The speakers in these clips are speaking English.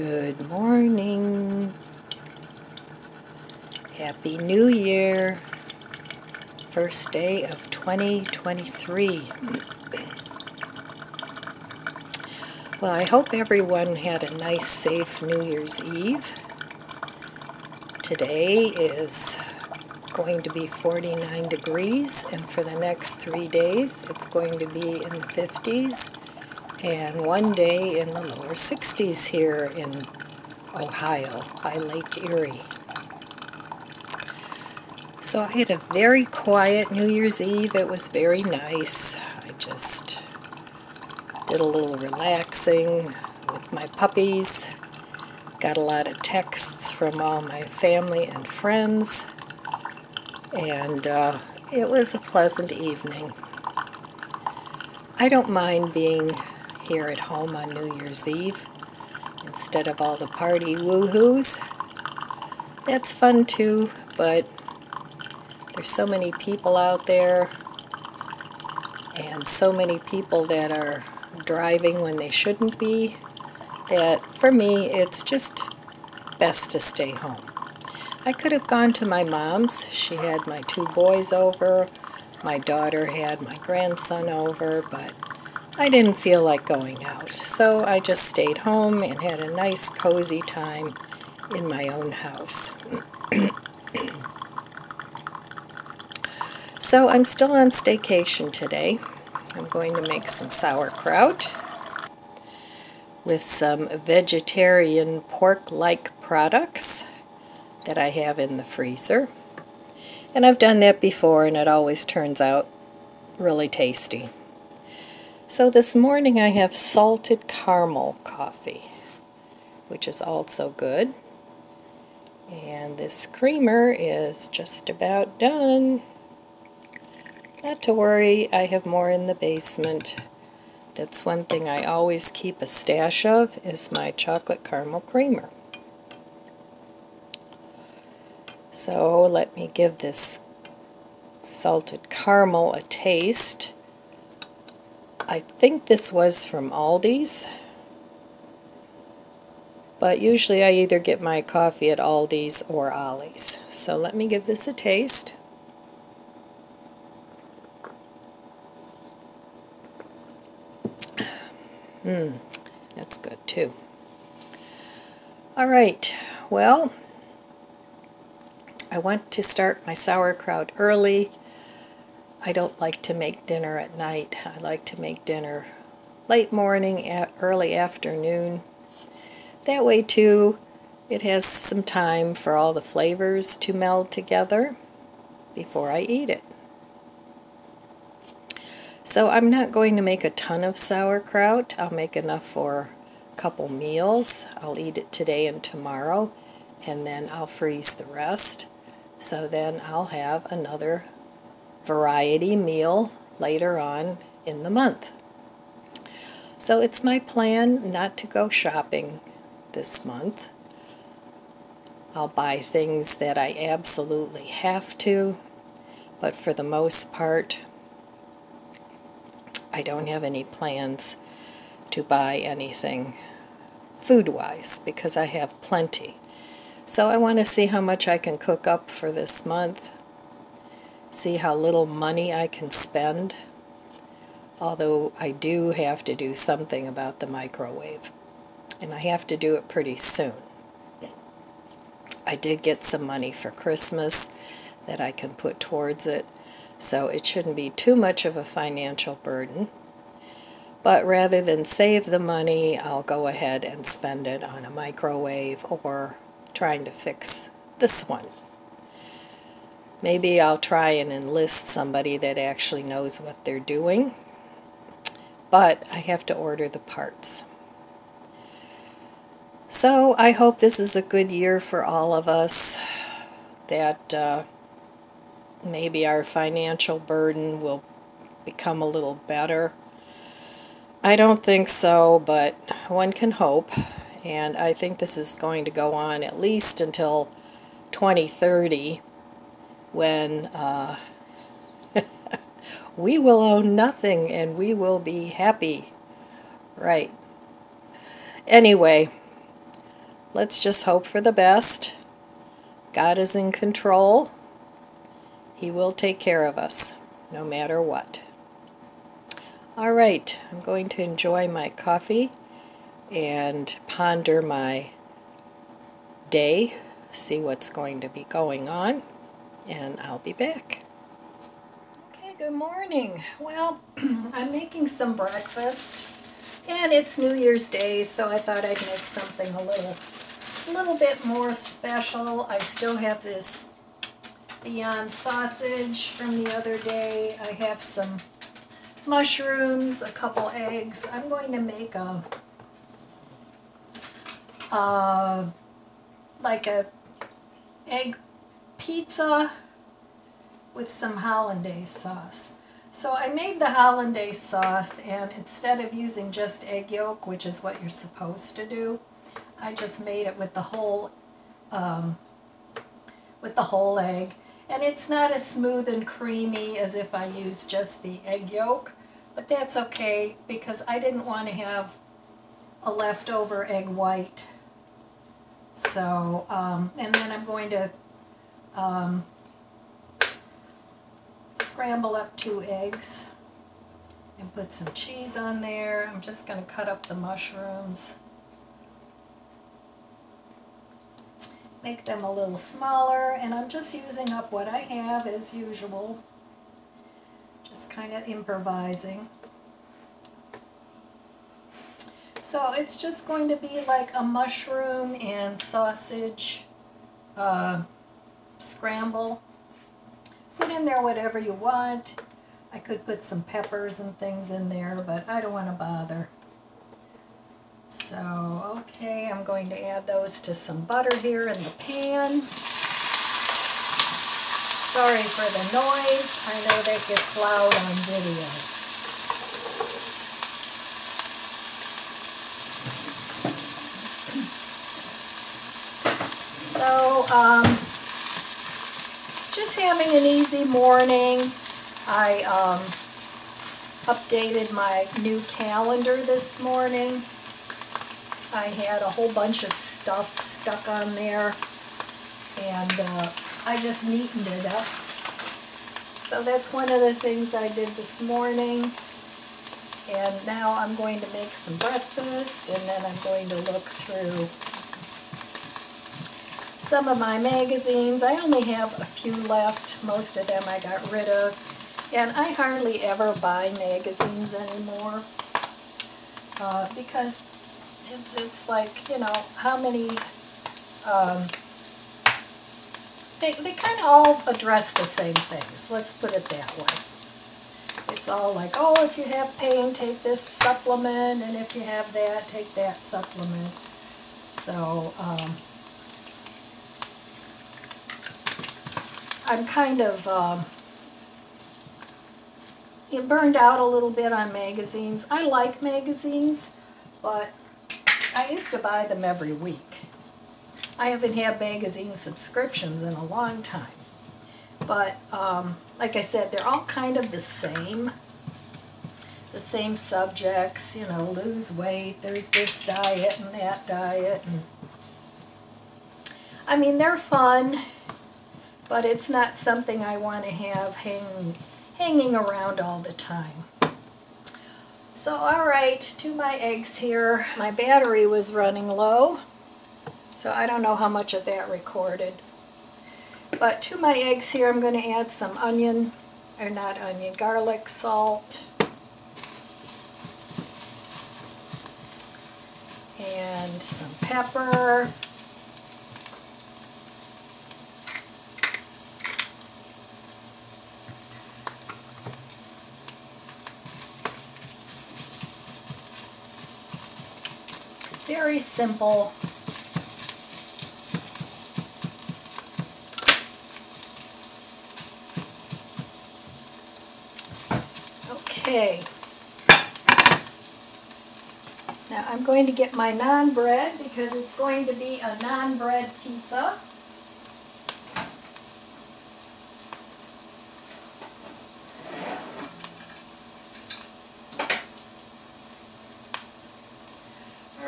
Good morning. Happy New Year. First day of 2023. Well, I hope everyone had a nice, safe New Year's Eve. Today is going to be 49 degrees, and for the next 3 days it's going to be in the 50s, and one day in the lower 60s here in Ohio by Lake Erie. So I had a very quiet New Year's Eve. It was very nice. I just did a little relaxing with my puppies. Got a lot of texts from all my family and friends. And it was a pleasant evening. I don't mind being here at home on New Year's Eve instead of all the party woohoos. That's fun too, but there's so many people out there and so many people that are driving when they shouldn't be that for me it's just best to stay home. I could have gone to my mom's. She had my 2 boys over. My daughter had my grandson over, but I didn't feel like going out. So I just stayed home and had a nice cozy time in my own house. So I'm still on staycation today. I'm going to make some sauerkraut with some vegetarian pork-like products that I have in the freezer. And I've done that before and it always turns out really tasty. So this morning I have salted caramel coffee, which is also good. And this creamer is just about done. Not to worry, I have more in the basement. That's one thing I always keep a stash of, is my chocolate caramel creamer. So let me give this salted caramel a taste. I think this was from Aldi's, but usually I either get my coffee at Aldi's or Ollie's. So let me give this a taste. That's good too. Alright, well, I want to start my sauerkraut early. I don't like to make dinner at night. I like to make dinner late morning, early afternoon. That way too, it has some time for all the flavors to meld together before I eat it. So I'm not going to make a ton of sauerkraut. I'll make enough for a couple meals. I'll eat it today and tomorrow, and then I'll freeze the rest. So then I'll have another variety meal later on in the month. So it's my plan not to go shopping this month. I'll buy things that I absolutely have to, but for the most part, I don't have any plans to buy anything food-wise because I have plenty. So I want to see how much I can cook up for this month, see how little money I can spend, although I do have to do something about the microwave, and I have to do it pretty soon. I did get some money for Christmas that I can put towards it, so it shouldn't be too much of a financial burden. But rather than save the money, I'll go ahead and spend it on a microwave or trying to fix this one. Maybe I'll try and enlist somebody that actually knows what they're doing, but I have to order the parts. So I hope this is a good year for all of us, that maybe our financial burden will become a little better. I don't think so, but one can hope, and I think this is going to go on at least until 2030, when we will own nothing and we will be happy. Right. Anyway, let's just hope for the best. God is in control. He will take care of us, no matter what. All right, I'm going to enjoy my coffee and ponder my day, see what's going to be going on, and I'll be back. Okay, good morning. Well, I'm making some breakfast, and it's New Year's Day, so I thought I'd make something a little bit more special. I still have this Beyond sausage from the other day. I have some mushrooms, a couple eggs. I'm going to make like a egg pizza with some hollandaise sauce. So I made the hollandaise sauce, and instead of using just egg yolk, which is what you're supposed to do, I just made it with the whole egg. And it's not as smooth and creamy as if I used just the egg yolk, but that's okay because I didn't want to have a leftover egg white. So, and then I'm going to scramble up 2 eggs and put some cheese on there. I'm just going to cut up the mushrooms. Make them a little smaller, and I'm just using up what I have as usual. Just kind of improvising. So it's just going to be like a mushroom and sausage scramble. Put in there whatever you want. I could put some peppers and things in there, but I don't want to bother. So, okay, I'm going to add those to some butter here in the pan. Sorry for the noise. I know that gets loud on video. So, just having an easy morning. I updated my new calendar this morning. I had a whole bunch of stuff stuck on there, and I just neatened it up. So that's one of the things I did this morning. And now I'm going to make some breakfast, and then I'm going to look through some of my magazines. I only have a few left. Most of them I got rid of. And I hardly ever buy magazines anymore because it's like, you know, how many, they kind of all address the same things, let's put it that way. It's all like, oh, if you have pain, take this supplement, and if you have that, take that supplement. So, I'm kind of burned out a little bit on magazines. I like magazines, but I used to buy them every week. I haven't had magazine subscriptions in a long time. But, like I said, they're all kind of the same subjects, you know, lose weight, there's this diet and that diet. And I mean, they're fun, but it's not something I want to have hanging around all the time. So, alright, to my eggs here. My battery was running low, so I don't know how much of that recorded. But to my eggs here, I'm going to add some garlic, salt, and some pepper. Very simple. Okay. Now I'm going to get my naan bread because it's going to be a naan bread pizza.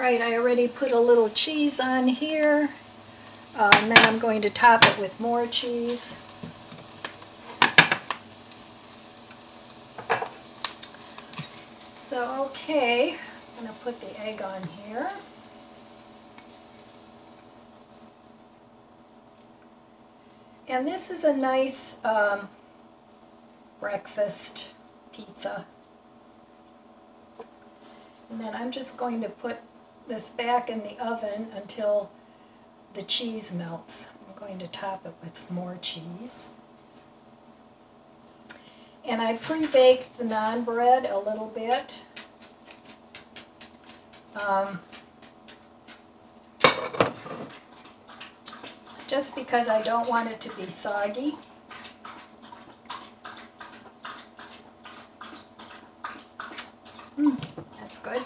Alright, I already put a little cheese on here, and then I'm going to top it with more cheese. So, okay, I'm going to put the egg on here. And this is a nice breakfast pizza. And then I'm just going to put this back in the oven until the cheese melts. I'm going to top it with more cheese. And I pre-baked the naan bread a little bit. Just because I don't want it to be soggy. That's good.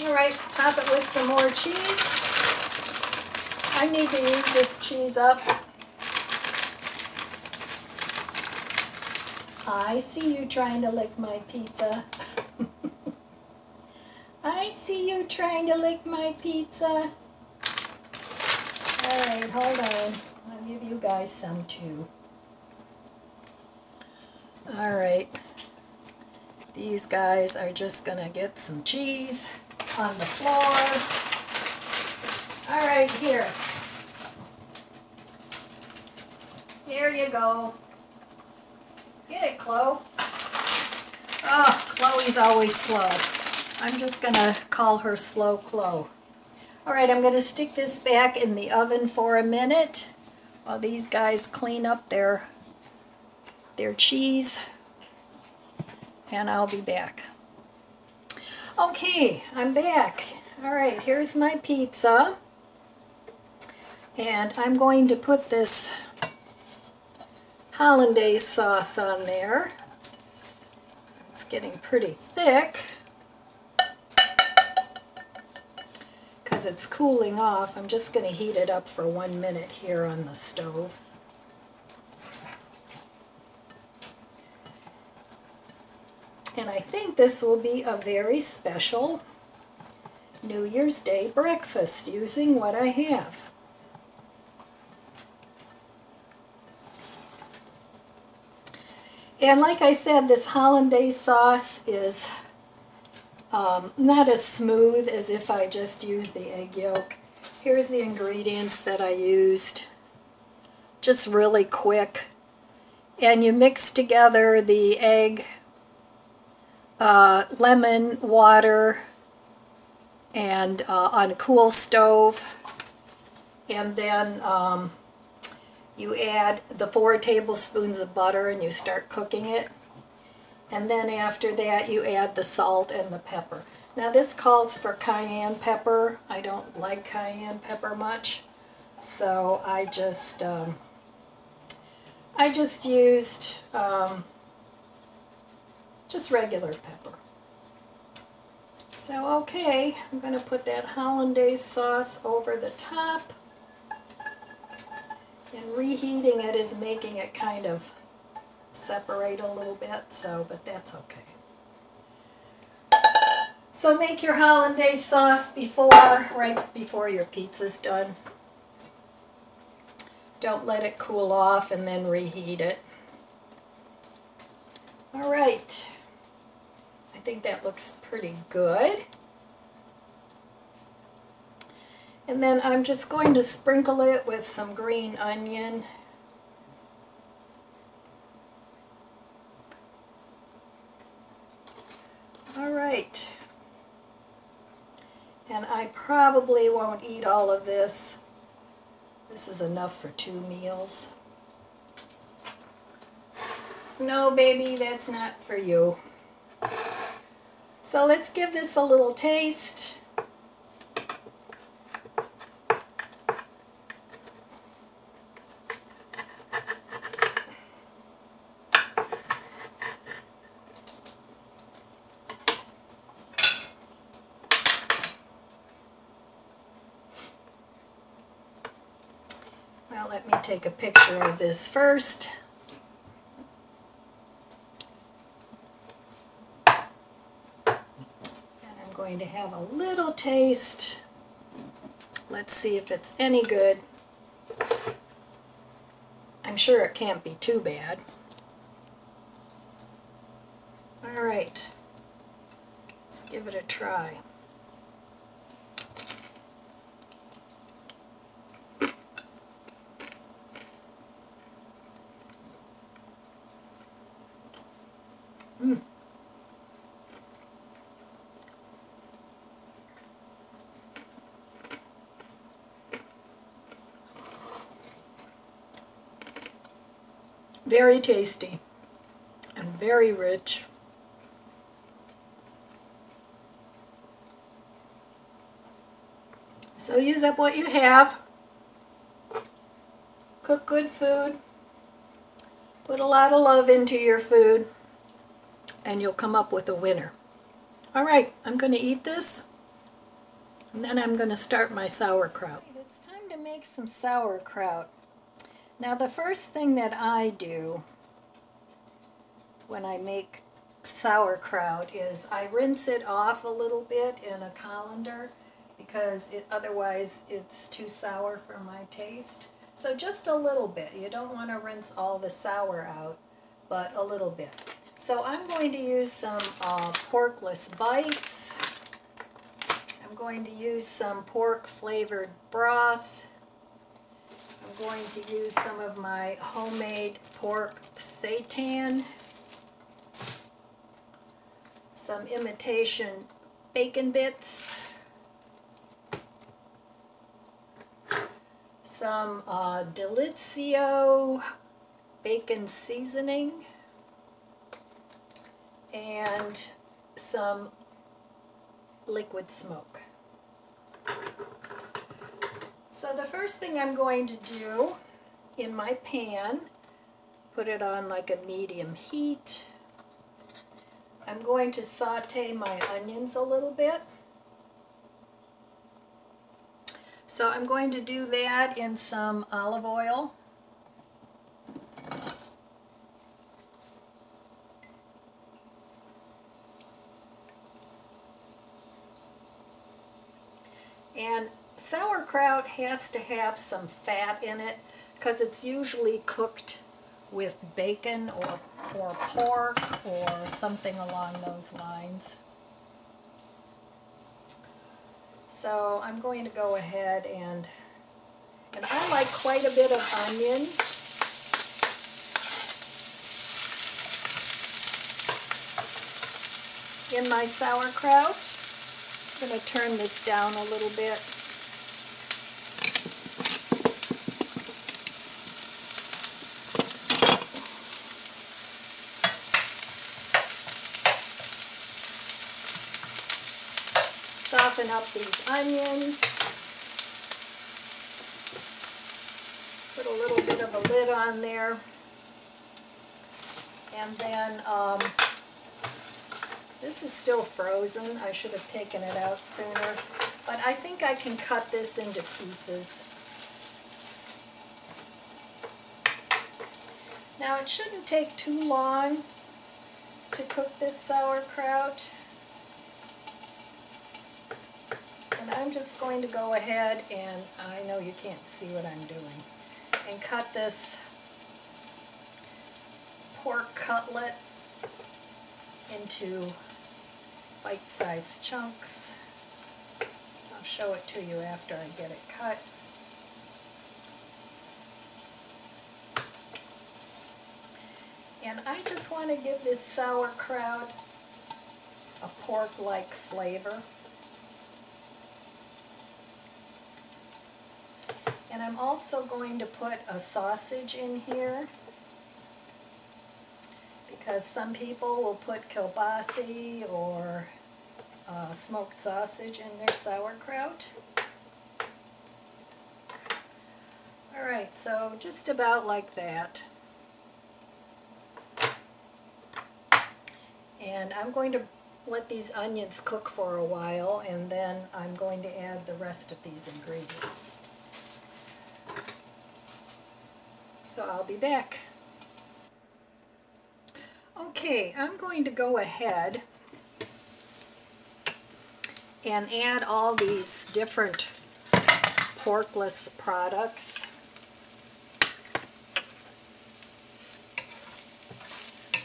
Alright, top it with some more cheese. I need to use this cheese up. I see you trying to lick my pizza. I see you trying to lick my pizza. Alright, hold on. I'll give you guys some too. Alright. These guys are just going to get some cheese on the floor. Alright, here. Here you go. Get it, Chloe. Oh, Chloe's always slow. I'm just going to call her Slow Chloe. Alright, I'm going to stick this back in the oven for a minute while these guys clean up their cheese, and I'll be back. Okay, I'm back. Alright, here's my pizza, and I'm going to put this hollandaise sauce on there. It's getting pretty thick because it's cooling off. I'm just going to heat it up for 1 minute here on the stove. And I think this will be a very special New Year's Day breakfast using what I have. And like I said, this hollandaise sauce is not as smooth as if I just used the egg yolk. Here's the ingredients that I used. Just really quick. And you mix together the egg, lemon, water, and on a cool stove. And then you add the 4 tablespoons of butter and you start cooking it. And then after that you add the salt and the pepper. Now this calls for cayenne pepper. I don't like cayenne pepper much, so I just used just regular pepper. So okay, I'm going to put that hollandaise sauce over the top. And reheating it is making it kind of separate a little bit, but that's okay. So make your hollandaise sauce right before your pizza's done. Don't let it cool off and then reheat it. Alright, I think that looks pretty good. And then I'm just going to sprinkle it with some green onion. Alright. And I probably won't eat all of this. This is enough for 2 meals. No, baby, that's not for you. So let's give this a little taste. Well, let me take a picture of this first. going to have a little taste. Let's see if it's any good. I'm sure it can't be too bad. All right, let's give it a try. Very tasty and very rich. So use up what you have. Cook good food. Put a lot of love into your food, and you'll come up with a winner. All right, I'm going to eat this, and then I'm going to start my sauerkraut. It's time to make some sauerkraut. Now, the first thing that I do when I make sauerkraut is I rinse it off a little bit in a colander because otherwise it's too sour for my taste. So just a little bit. You don't want to rinse all the sour out, but a little bit. So I'm going to use some porkless bites. I'm going to use some pork flavored broth. I'm going to use some of my homemade pork seitan, some imitation bacon bits, some Delizio bacon seasoning, and some liquid smoke. So the first thing I'm going to do in my pan, put it on like a medium heat. I'm going to saute my onions a little bit. So I'm going to do that in some olive oil. And sauerkraut has to have some fat in it because it's usually cooked with bacon or pork or something along those lines. So I'm going to go ahead and I like quite a bit of onion. In my sauerkraut. I'm going to turn this down a little bit. Soften up these onions. Put a little bit of a lid on there. And then this is still frozen. I should have taken it out sooner. But I think I can cut this into pieces. Now it shouldn't take too long to cook this sauerkraut. And I'm just going to go ahead and, I know you can't see what I'm doing, and cut this pork cutlet into bite-sized chunks. I'll show it to you after I get it cut. And I just want to give this sauerkraut a pork-like flavor. And I'm also going to put a sausage in here, because some people will put kielbasa or smoked sausage in their sauerkraut. Alright, so just about like that. And I'm going to let these onions cook for a while, and then I'm going to add the rest of these ingredients. So I'll be back. Okay, I'm going to go ahead and add all these different porkless products.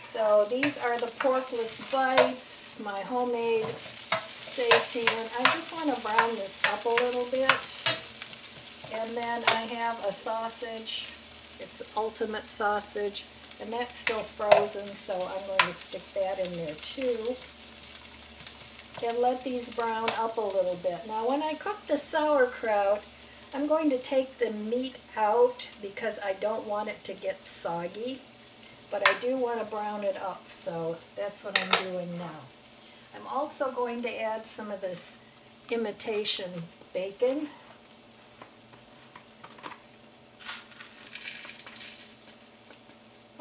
So these are the porkless bites, my homemade seitan. I just want to brown this up a little bit. And then I have a sausage. It's ultimate sausage, and that's still frozen, so I'm going to stick that in there too. And let these brown up a little bit. Now when I cook the sauerkraut, I'm going to take the meat out because I don't want it to get soggy, but I do want to brown it up, so that's what I'm doing now. I'm also going to add some of this imitation bacon.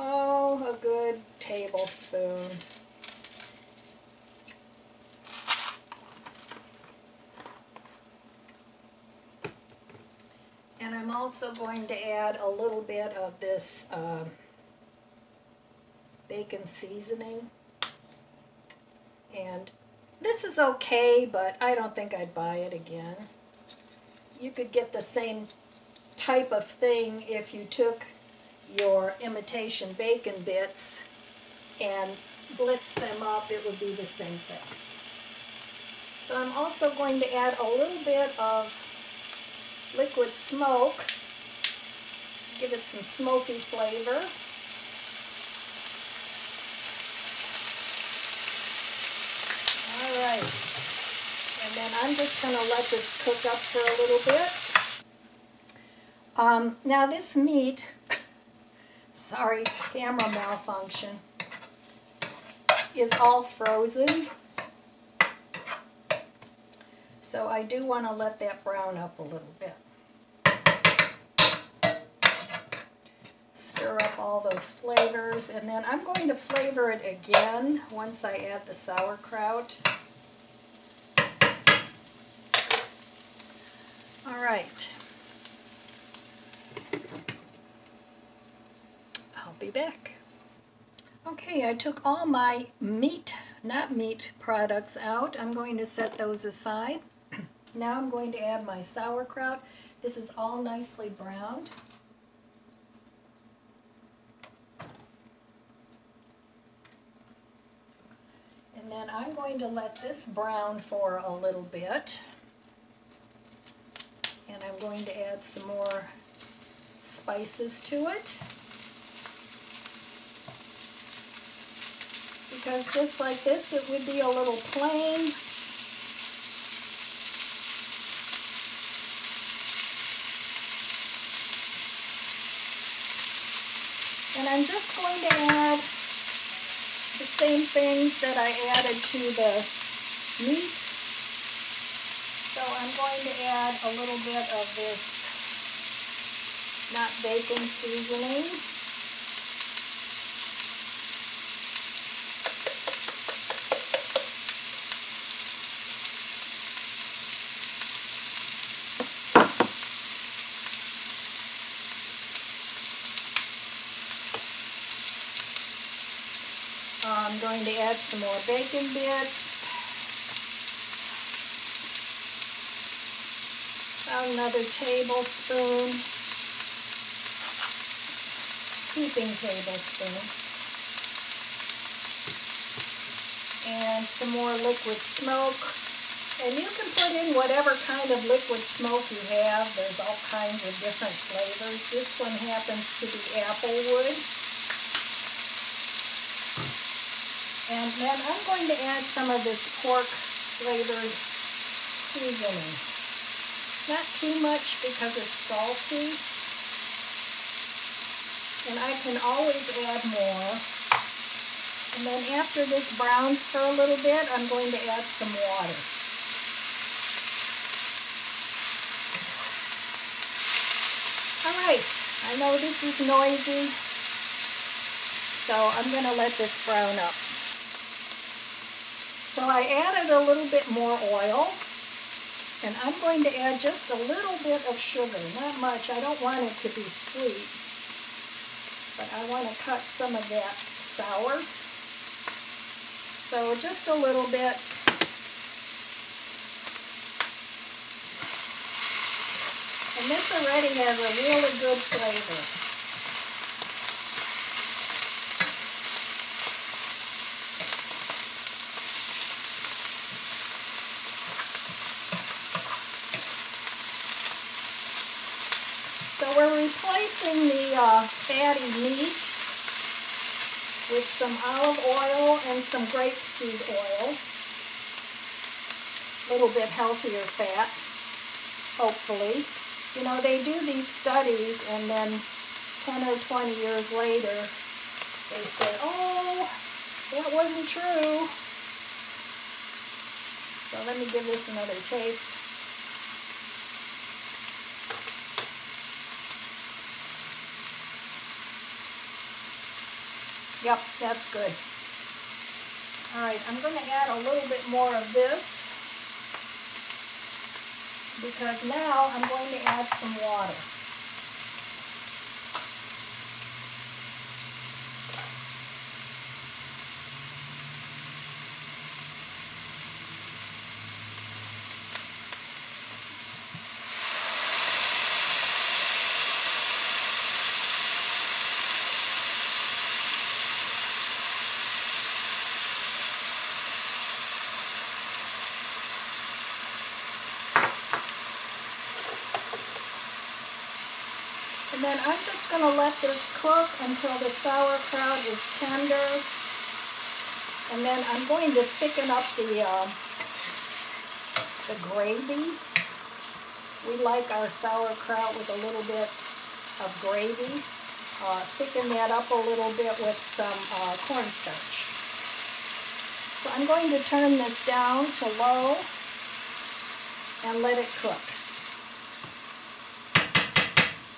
Oh, a good tablespoon. And I'm also going to add a little bit of this bacon seasoning. And this is okay, but I don't think I'd buy it again. You could get the same type of thing if you took your imitation bacon bits and blitz them up. It would be the same thing. So I'm also going to add a little bit of liquid smoke, give it some smoky flavor. Alright, and then I'm just going to let this cook up for a little bit. Now this meat, sorry, camera malfunction, is all frozen. So I do want to let that brown up a little bit. Stir up all those flavors, and then I'm going to flavor it again once I add the sauerkraut. All right. I'll be back. Okay, I took all my not meat products out. I'm going to set those aside. Now I'm going to add my sauerkraut. This is all nicely browned. And then I'm going to let this brown for a little bit. And I'm going to add some more spices to it. Because just like this, it would be a little plain. And I'm just going to add the same things that I added to the meat. So I'm going to add a little bit of this not bacon seasoning. I'm going to add some more bacon bits. About another tablespoon. Heaping tablespoon. And some more liquid smoke. And you can put in whatever kind of liquid smoke you have. There's all kinds of different flavors. This one happens to be applewood. And then I'm going to add some of this pork flavored seasoning. Not too much because it's salty. And I can always add more. And then after this browns for a little bit, I'm going to add some water. Alright, I know this is noisy, so I'm going to let this brown up. So I added a little bit more oil, and I'm going to add just a little bit of sugar, not much. I don't want it to be sweet, but I want to cut some of that sour. So just a little bit. this already has a really good flavor. So we're replacing the fatty meat with some olive oil and some grapeseed oil. A little bit healthier fat, hopefully. You know, they do these studies and then 10 or 20 years later they say, oh, that wasn't true. So let me give this another taste. Yep, that's good. Alright, I'm going to add a little bit more of this because now I'm going to add some water. And then I'm just going to let this cook until the sauerkraut is tender. And then I'm going to thicken up the gravy. We like our sauerkraut with a little bit of gravy. Thicken that up a little bit with some cornstarch. So I'm going to turn this down to low and let it cook.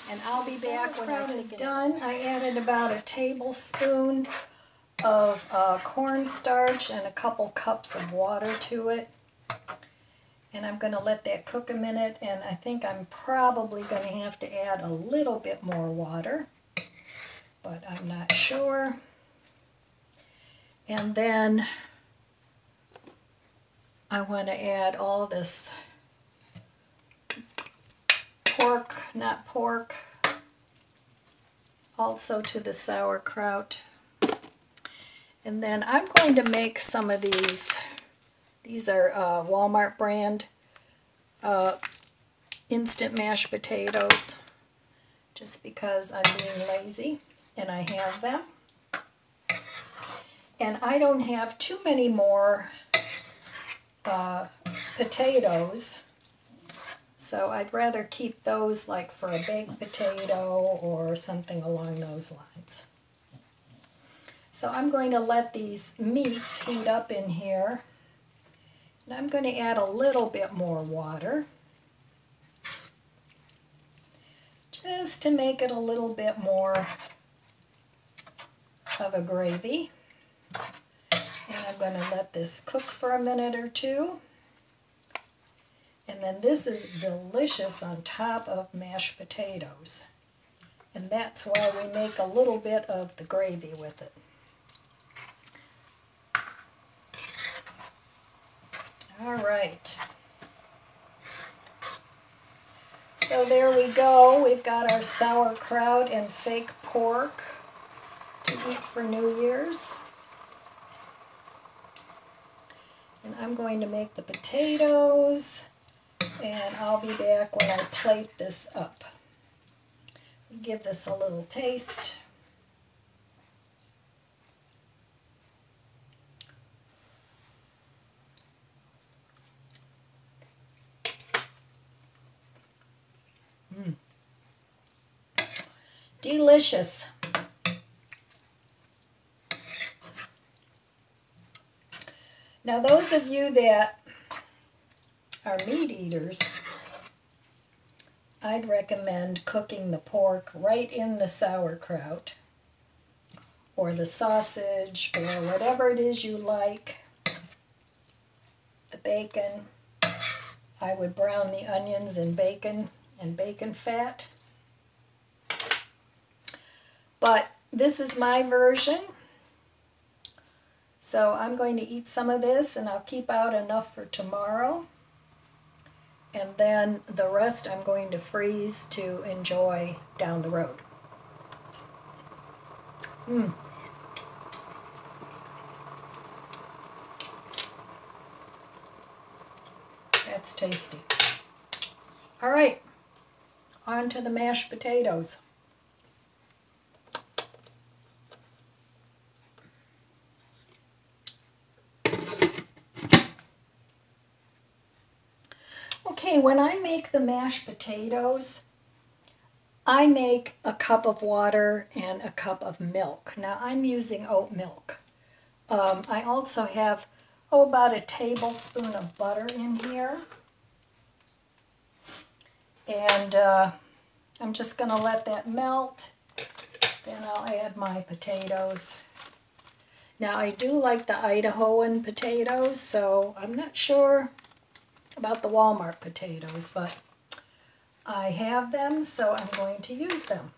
And I'll be back when it is done. I added about a tablespoon of cornstarch and a couple cups of water to it. And I'm going to let that cook a minute, and I think I'm probably going to have to add a little bit more water, but I'm not sure. And then I want to add all this pork, also to the sauerkraut. And then I'm going to make some of these. These are Walmart brand instant mashed potatoes, just because I'm being lazy and I have them. And I don't have too many more potatoes, so I'd rather keep those like for a baked potato or something along those lines. So I'm going to let these meats heat up in here. And I'm going to add a little bit more water, just to make it a little bit more of a gravy. And I'm going to let this cook for a minute or two. And then this is delicious on top of mashed potatoes. And that's why we make a little bit of the gravy with it. All right. So there we go. We've got our sauerkraut and fake pork to eat for New Year's. And I'm going to make the potatoes, and I'll be back when I plate this up. Give this a little taste. Delicious. Now those of you that are meat eaters, I'd recommend cooking the pork right in the sauerkraut or the sausage or whatever it is you like. The bacon, I would brown the onions in bacon and bacon fat. But this is my version. So I'm going to eat some of this, and I'll keep out enough for tomorrow. and then the rest I'm going to freeze to enjoy down the road. That's tasty. All right, on to the mashed potatoes. Okay, when I make the mashed potatoes, I make a cup of water and a cup of milk. Now I'm using oat milk. I also have, about a tablespoon of butter in here. And I'm just going to let that melt. Then I'll add my potatoes. Now I do like the Idahoan potatoes, so I'm not sure about the Walmart potatoes, but I have them, so I'm going to use them.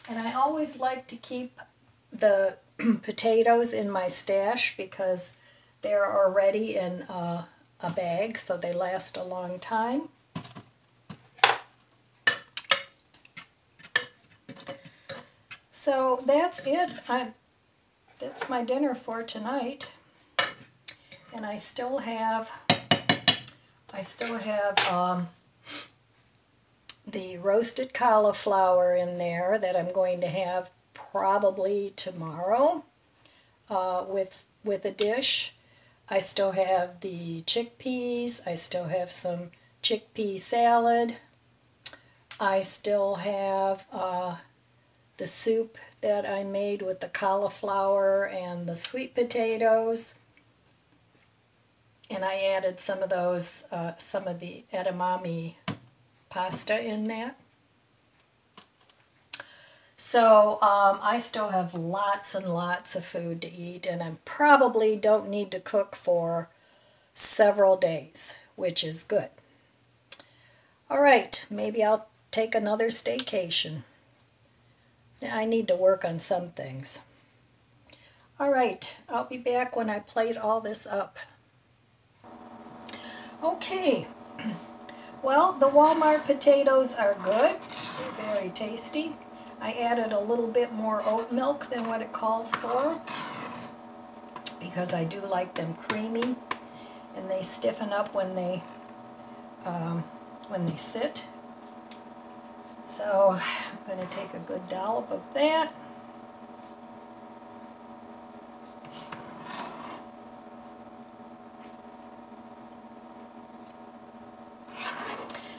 And I always like to keep the potatoes in my stash because they're already in a bag, so they last a long time. So that's it. That's my dinner for tonight. And I still have the roasted cauliflower in there that I'm going to have probably tomorrow with a dish. I still have the chickpeas. I still have some chickpea salad. I still have the soup that I made with the cauliflower and the sweet potatoes. And I added some of those, some of the edamame pasta in that. So I still have lots and lots of food to eat, and I probably don't need to cook for several days, which is good. All right, maybe I'll take another staycation. I need to work on some things. All right, I'll be back when I plate all this up. Okay, well, the Walmart potatoes are good. They're very tasty. I added a little bit more oat milk than what it calls for because I do like them creamy, and they stiffen up when they sit. So I'm going to take a good dollop of that.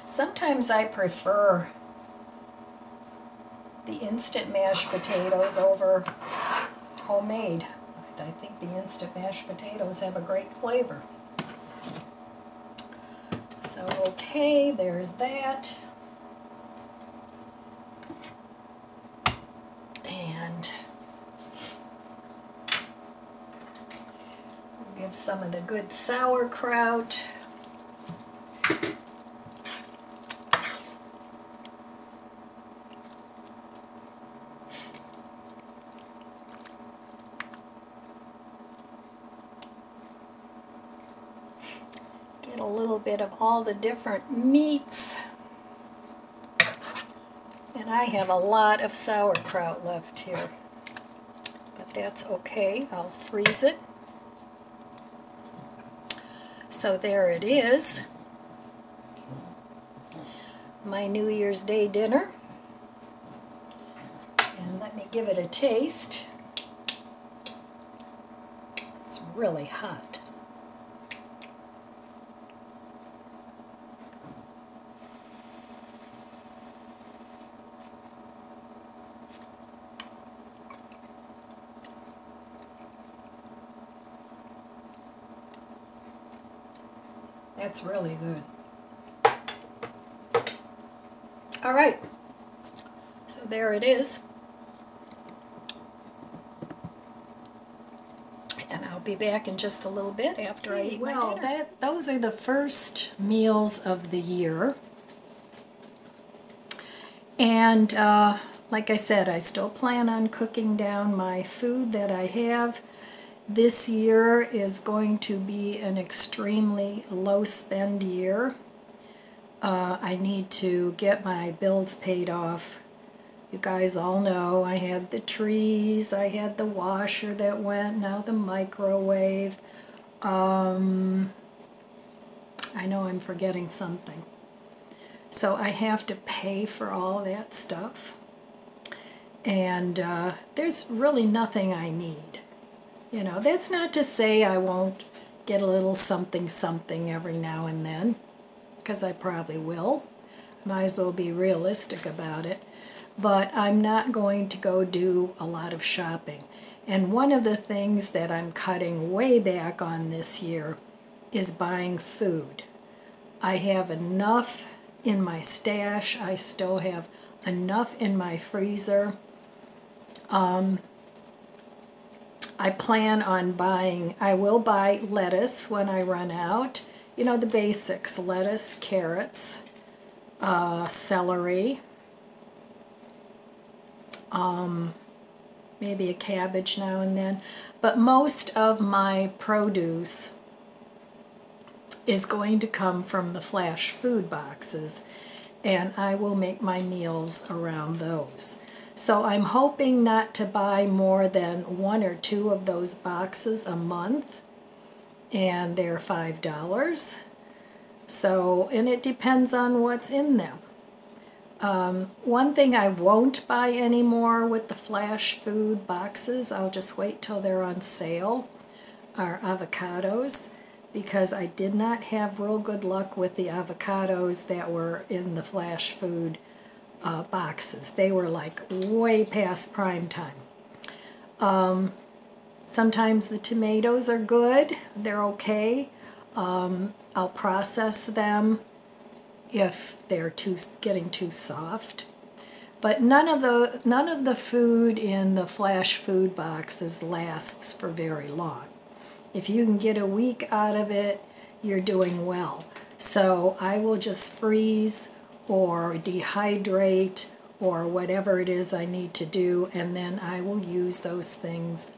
Sometimes I prefer the instant mashed potatoes over homemade. I think the instant mashed potatoes have a great flavor. So okay, there's that. And we'll give some of the good sauerkraut. Get a little bit of all the different meats. And I have a lot of sauerkraut left here, but that's okay. I'll freeze it. So there it is, my New Year's Day dinner. And let me give it a taste. It's really hot. That's really good. All right, so there it is. And I'll be back in just a little bit after I eat my dinner. Those are the first meals of the year. And like I said, I still plan on cooking down my food that I have. This year is going to be an extremely low spend year. I need to get my bills paid off. You guys all know I had the trees, I had the washer that went, now the microwave. I know I'm forgetting something. So I have to pay for all that stuff. And there's really nothing I need. You know, that's not to say I won't get a little something something every now and then, because I probably will. Might as well be realistic about it. But I'm not going to go do a lot of shopping. And one of the things that I'm cutting way back on this year is buying food. I have enough in my stash. I still have enough in my freezer. I plan on buying, I will buy lettuce when I run out. You know, the basics: lettuce, carrots, celery, maybe a cabbage now and then. But most of my produce is going to come from the flash food boxes, and I will make my meals around those. So I'm hoping not to buy more than 1 or 2 of those boxes a month, and they're $5. So, and it depends on what's in them. One thing I won't buy anymore with the flash food boxes, I'll just wait till they're on sale, are avocados, because I did not have real good luck with the avocados that were in the flash food boxes. They were like way past prime time. Sometimes the tomatoes are good, they're okay. I'll process them if they're getting too soft. But none of the food in the flash food boxes lasts for very long. If you can get a week out of it, you're doing well. So I will just freeze or dehydrate or whatever it is I need to do, and then I will use those things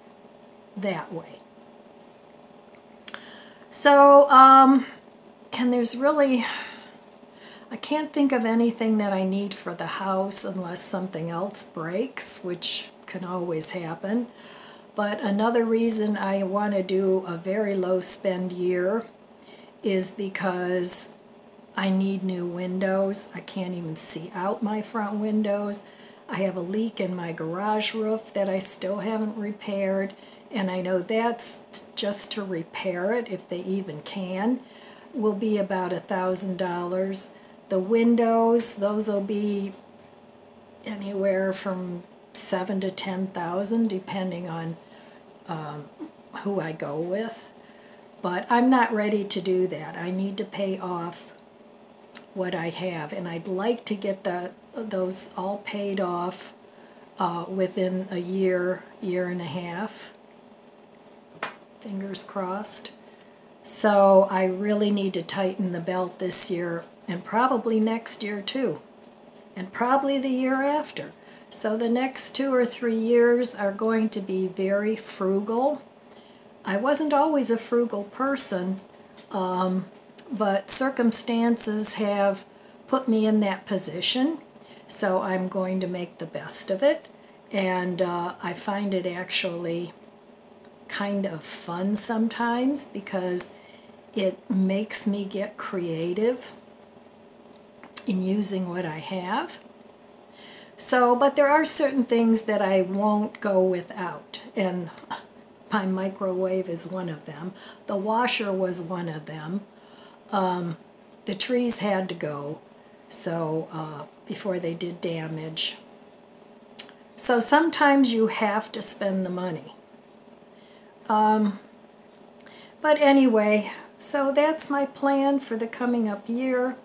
that way. So, and there's really, I can't think of anything that I need for the house unless something else breaks, which can always happen. But another reason I want to do a very low spend year is because I need new windows. I can't even see out my front windows. I have a leak in my garage roof that I still haven't repaired, and I know that's just to repair it, if they even can, will be about $1,000. The windows, those will be anywhere from $7,000 to $10,000, depending on who I go with. But I'm not ready to do that. I need to pay off what I have, and I'd like to get those all paid off within a year, year and a half. Fingers crossed. So I really need to tighten the belt this year, and probably next year too, and probably the year after. So the next 2 or 3 years are going to be very frugal. I wasn't always a frugal person, but circumstances have put me in that position, so I'm going to make the best of it. And I find it actually kind of fun sometimes, because it makes me get creative in using what I have. So, but there are certain things that I won't go without, and my microwave is one of them. The washer was one of them. The trees had to go, so before they did damage. So sometimes you have to spend the money. But anyway, so that's my plan for the coming up year.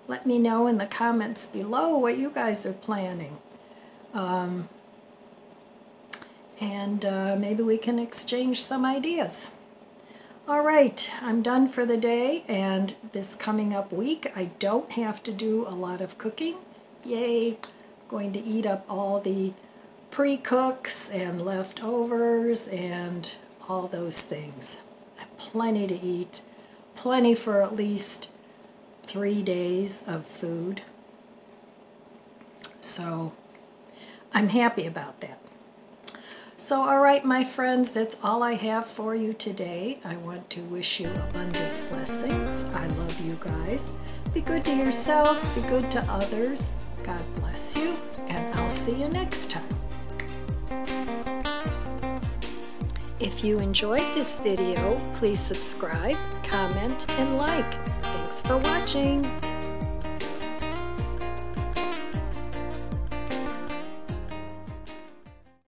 Let me know in the comments below what you guys are planning. And maybe we can exchange some ideas. All right, I'm done for the day, and this coming up week I don't have to do a lot of cooking. Yay! Going to eat up all the pre-cooks and leftovers and all those things. Plenty to eat, plenty for at least 3 days of food. So I'm happy about that. So all right, my friends, that's all I have for you today. I want to wish you abundant blessings. I love you guys. Be good to yourself, be good to others. God bless you, and I'll see you next time. If you enjoyed this video, please subscribe, comment, and like. Thanks for watching.